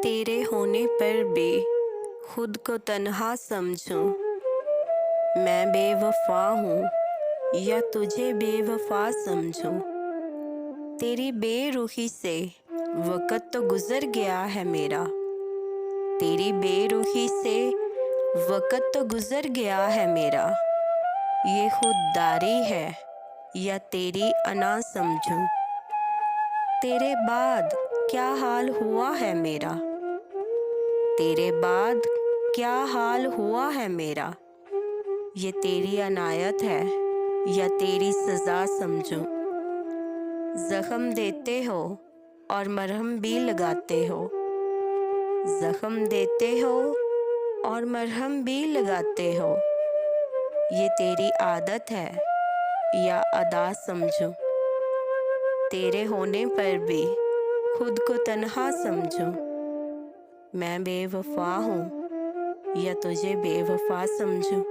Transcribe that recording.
तेरे होने पर भी खुद को तन्हा समझूं। मैं बेवफा हूँ या तुझे बेवफा समझूं। तेरी बेरुखी से वक़्त तो गुज़र गया है मेरा। तेरी बेरुखी से वक़्त तो गुज़र गया है मेरा। ये खुददारी है या तेरी अना समझूं। तेरे बाद क्या हाल हुआ है मेरा। तेरे बाद क्या हाल हुआ है मेरा। ये तेरी अनायत है या तेरी सज़ा समझूं। ज़ख्म देते हो और मरहम भी लगाते हो। ज़ख्म देते हो और मरहम भी लगाते हो। ये तेरी आदत है या अदा समझूं। तेरे होने पर भी खुद को तन्हा समझूं। मैं बेवफा हूँ या तुझे बेवफा समझूं।